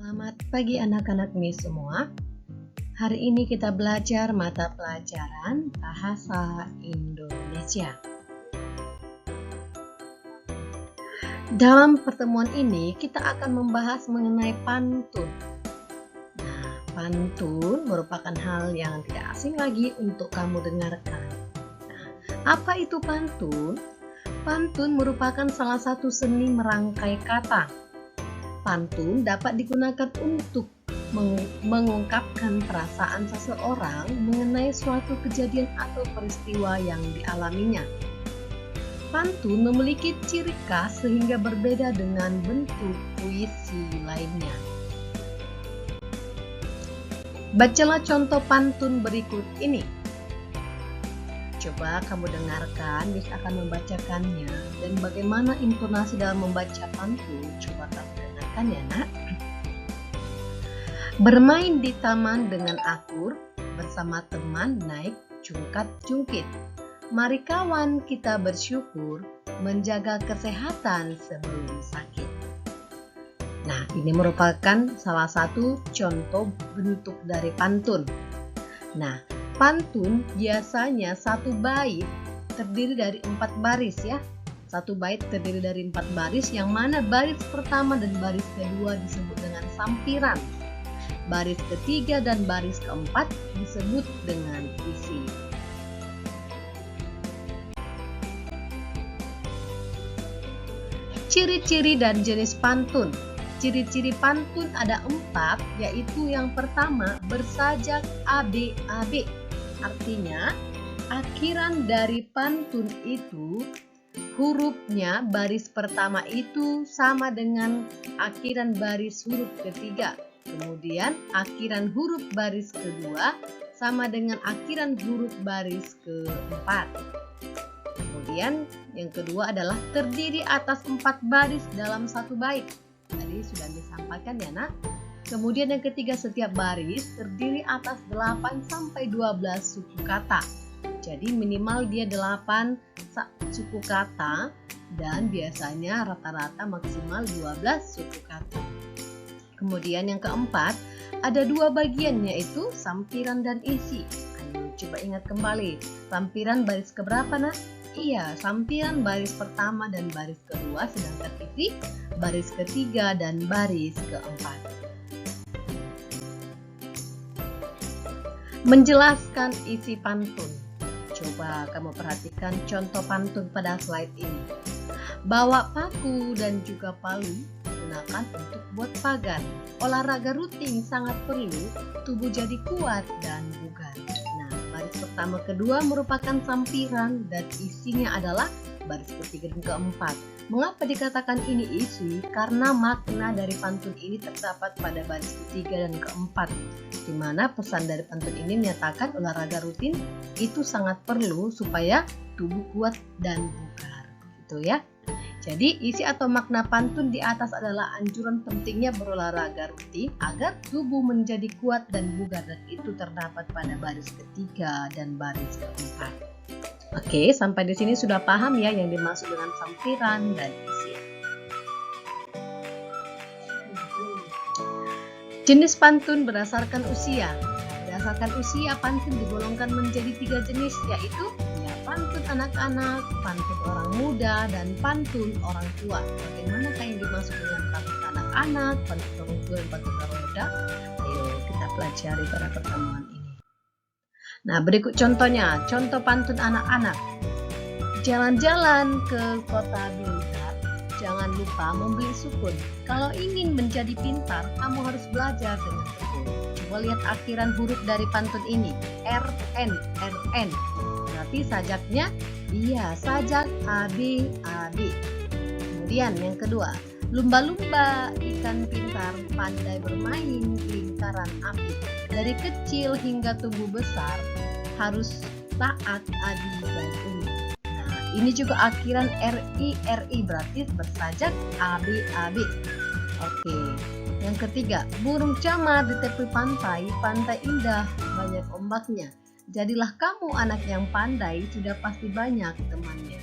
Selamat pagi anak-anak Mi semua. Hari ini kita belajar mata pelajaran Bahasa Indonesia. Dalam pertemuan ini kita akan membahas mengenai pantun. Nah, pantun merupakan hal yang tidak asing lagi untuk kamu dengarkan. Nah, apa itu pantun? Pantun merupakan salah satu seni merangkai kata. Pantun dapat digunakan untuk mengungkapkan perasaan seseorang mengenai suatu kejadian atau peristiwa yang dialaminya. Pantun memiliki ciri khas sehingga berbeda dengan bentuk puisi lainnya. Bacalah contoh pantun berikut ini. Coba kamu dengarkan, Miss akan membacakannya, dan bagaimana intonasi dalam membaca pantun, coba kamu dengarkan ya nak. Bermain di taman dengan akur, bersama teman naik jungkat-jungkit. Mari kawan kita bersyukur, menjaga kesehatan sebelum sakit. Nah, ini merupakan salah satu contoh bentuk dari pantun. Nah, pantun biasanya satu bait terdiri dari 4 baris ya. Satu bait terdiri dari 4 baris, yang mana baris pertama dan baris kedua disebut dengan sampiran. Baris ketiga dan baris keempat disebut dengan isi. Ciri-ciri dan jenis pantun. Ciri-ciri pantun ada 4, yaitu yang pertama bersajak AB-AB. Artinya, akhiran dari pantun itu, hurufnya baris pertama itu sama dengan akhiran baris huruf ketiga. Kemudian akhiran huruf baris kedua sama dengan akhiran huruf baris keempat. Kemudian yang kedua adalah terdiri atas 4 baris dalam satu bait. Tadi sudah disampaikan ya nak. Kemudian yang ketiga, setiap baris terdiri atas 8 sampai 12 suku kata. Jadi minimal dia 8 suku kata dan biasanya rata-rata maksimal 12 suku kata. Kemudian yang keempat, ada 2 bagian, yaitu sampiran dan isi. Ayo coba ingat kembali, sampiran baris keberapa nak? Iya, sampiran baris pertama dan baris kedua, sedangkan isi baris ketiga dan baris keempat. Menjelaskan isi pantun. Coba kamu perhatikan contoh pantun pada slide ini. Bawa paku dan juga palu, gunakan untuk buat pagar. Olahraga rutin sangat perlu, tubuh jadi kuat dan bugar. Nah, baris pertama kedua merupakan sampiran dan isinya adalah baris ketiga dan keempat. Mengapa dikatakan ini isi? Karena makna dari pantun ini terdapat pada baris ketiga dan keempat, di mana pesan dari pantun ini menyatakan olahraga rutin itu sangat perlu supaya tubuh kuat dan bugar, gitu ya. Jadi isi atau makna pantun di atas adalah anjuran pentingnya berolahraga rutin agar tubuh menjadi kuat dan bugar, dan itu terdapat pada baris ketiga dan baris keempat. Oke, sampai di sini sudah paham ya yang dimaksud dengan sampiran dan isi. Jenis pantun berdasarkan usia. Berdasarkan usia, pantun digolongkan menjadi 3 jenis, yaitu pantun anak-anak, pantun orang muda, dan pantun orang tua. Bagaimanakah yang dimaksud dengan pantun anak-anak, pantun orang tua, dan pantun orang muda? Ayo kita pelajari pada pertemuan ini. Nah, berikut contohnya. Contoh pantun anak-anak. Jalan-jalan ke kota Blitar, jangan lupa membeli sukun. Kalau ingin menjadi pintar, kamu harus belajar dengan tekun. Coba lihat akhiran huruf dari pantun ini. RN. Berarti sajaknya, iya, sajak AB. Kemudian yang kedua, lumba-lumba ikan pintar pandai bermain lingkaran api. Dari kecil hingga tubuh besar harus taat adi dan umi. Nah, ini juga akhiran RI, berarti bersajak AB. Oke. Yang ketiga, burung camar di tepi pantai indah, banyak ombaknya. Jadilah kamu anak yang pandai, sudah pasti banyak temannya.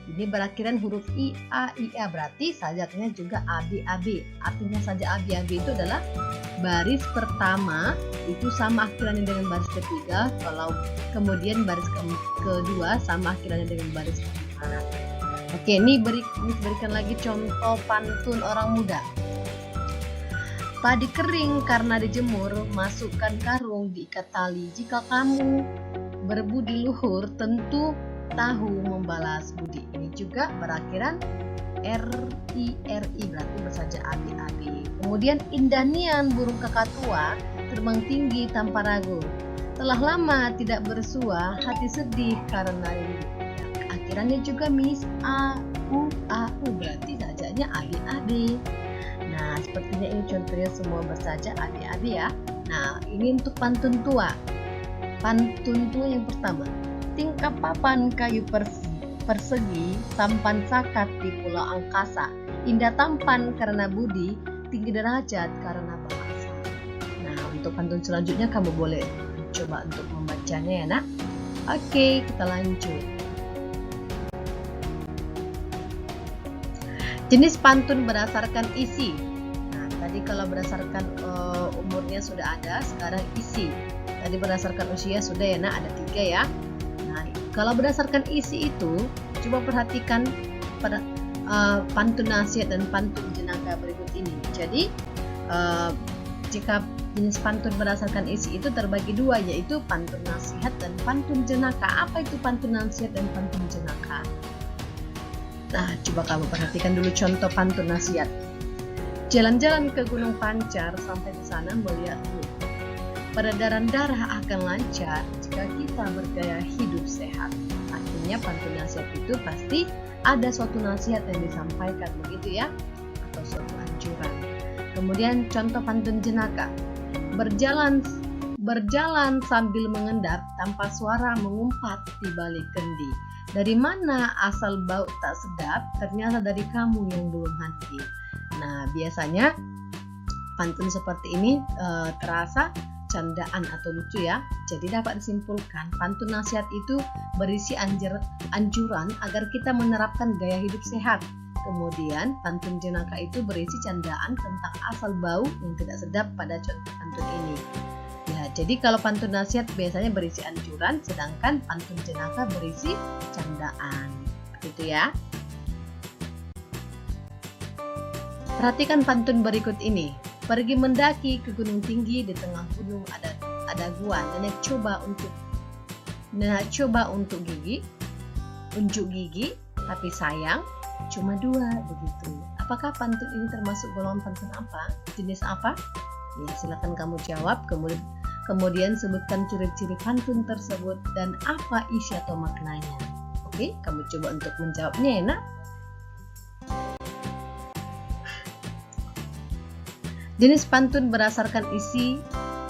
Ini berakhiran huruf I, A, IA, berarti sajaknya juga AB. Artinya sajak AB itu adalah baris pertama itu sama akhirannya dengan baris ketiga, kalau kemudian baris kedua sama akhirannya dengan baris keempat. Oke, ini berikan lagi contoh pantun orang muda. Padi kering karena dijemur, masukkan karung, diikat tali. Jika kamu berbudi luhur, tentu tahu membalas budi. Ini juga berakhiran RI, berarti bersajak AB. Kemudian indah nian burung kakatua, terbang tinggi tanpa ragu. Telah lama tidak bersua, hati sedih karena rindu. Akhirannya juga AU, berarti sajaknya AB. Nah, sepertinya ini contohnya semua bersajak AB ya. Nah, ini untuk pantun tua. Pantun tua yang pertama. Tingkap papan kayu persegi, sampan sakat di pulau angkasa. Indah tampan karena budi, tinggi derajat karena bahasa. Nah, untuk pantun selanjutnya kamu boleh coba untuk membacanya ya, Nak. Oke, kita lanjut. Jenis pantun berdasarkan isi. Nah, tadi kalau berdasarkan umurnya sudah ada, sekarang isi. Tadi berdasarkan usia sudah ya, Nak, ada 3 ya. Nah, kalau berdasarkan isi itu, coba perhatikan pada pantun nasihat dan pantun jenaka berikut ini. Jadi, jika jenis pantun berdasarkan isi itu terbagi 2, yaitu pantun nasihat dan pantun jenaka. Apa itu pantun nasihat dan pantun jenaka? Nah, coba kamu perhatikan dulu contoh pantun nasihat. Jalan-jalan ke Gunung Pancar, sampai di sana melihat bukit. Peredaran darah akan lancar jika kita bergaya hidup sehat. Artinya pantun nasihat itu pasti ada suatu nasihat yang disampaikan, begitu ya, atau suatu anjuran. Kemudian contoh pantun jenaka. Berjalan sambil mengendap, tanpa suara mengumpat di balik kendi. Dari mana asal bau tak sedap? Ternyata dari kamu yang belum mandi. Nah, biasanya pantun seperti ini terasa candaan atau lucu ya. Jadi dapat disimpulkan pantun nasihat itu berisi anjuran agar kita menerapkan gaya hidup sehat. Kemudian pantun jenaka itu berisi candaan tentang asal bau yang tidak sedap pada contoh pantun ini. Ya, jadi kalau pantun nasihat biasanya berisi anjuran, sedangkan pantun jenaka berisi candaan. Gitu ya. Perhatikan pantun berikut ini. Pergi mendaki ke gunung tinggi, di tengah gunung ada gua. Nenek coba untuk unjuk gigi, tapi sayang cuma 2, begitu. Apakah pantun ini termasuk golongan pantun apa? Jenis apa? Ya, silakan kamu jawab. Kemudian sebutkan ciri-ciri pantun tersebut dan apa isi atau maknanya. Oke, kamu coba untuk menjawabnya ya, Nak. Jenis pantun berdasarkan isi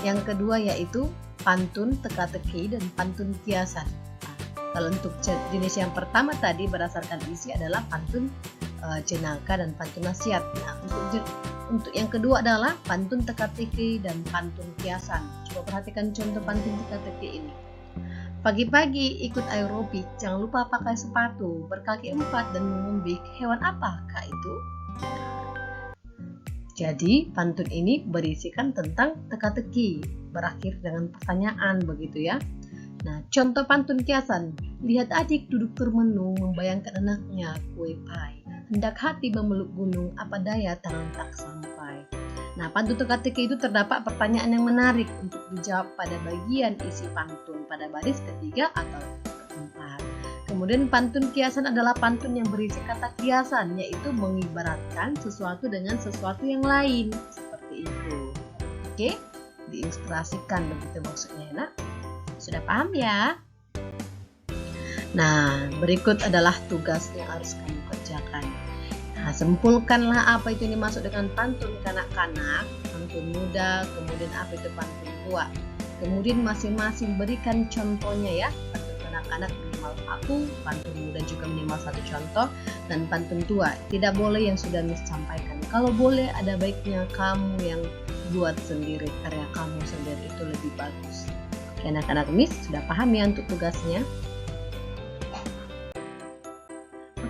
yang kedua yaitu pantun teka-teki dan pantun kiasan. Nah, kalau untuk jenis yang pertama tadi berdasarkan isi adalah pantun jenaka dan pantun nasihat. Nah, untuk yang kedua adalah pantun teka-teki dan pantun kiasan. Coba perhatikan contoh pantun teka-teki ini. Pagi-pagi ikut aerobik, jangan lupa pakai sepatu, berkaki 4 dan mengumbik. Hewan apakah itu? Jadi pantun ini berisikan tentang teka-teki, berakhir dengan pertanyaan, begitu ya. Nah, contoh pantun kiasan. Lihat adik duduk termenung, membayangkan anaknya kue pai. Hendak hati memeluk gunung, apa daya tangan tak sampai. Nah, pantun teka-teki itu terdapat pertanyaan yang menarik untuk dijawab pada bagian isi pantun pada baris ketiga atau keempat. Kemudian pantun kiasan adalah pantun yang berisi kata kiasan, yaitu mengibaratkan sesuatu dengan sesuatu yang lain, seperti itu. Oke, diinspirasikan begitu maksudnya, Nak. Sudah paham ya? Nah, berikut adalah tugas yang harus kamu kerjakan. Nah, simpulkanlah apa itu yang dimaksud dengan pantun kanak-kanak, pantun muda, kemudian apa itu pantun tua. Kemudian masing-masing berikan contohnya ya. Pantun kanak-kanak minimal 1, pantun muda juga minimal 1 contoh, dan pantun tua tidak boleh yang sudah Miss sampaikan. Kalau boleh ada baiknya kamu yang buat sendiri, karya kamu sendiri itu lebih bagus. Oke, anak-anak Miss sudah paham ya untuk tugasnya?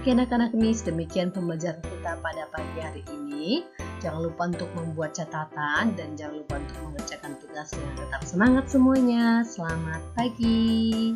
Oke anak-anak Miss, demikian pembelajaran kita pada pagi hari ini. Jangan lupa untuk membuat catatan dan jangan lupa untuk mengerjakan tugasnya. Tetap semangat semuanya. Selamat pagi.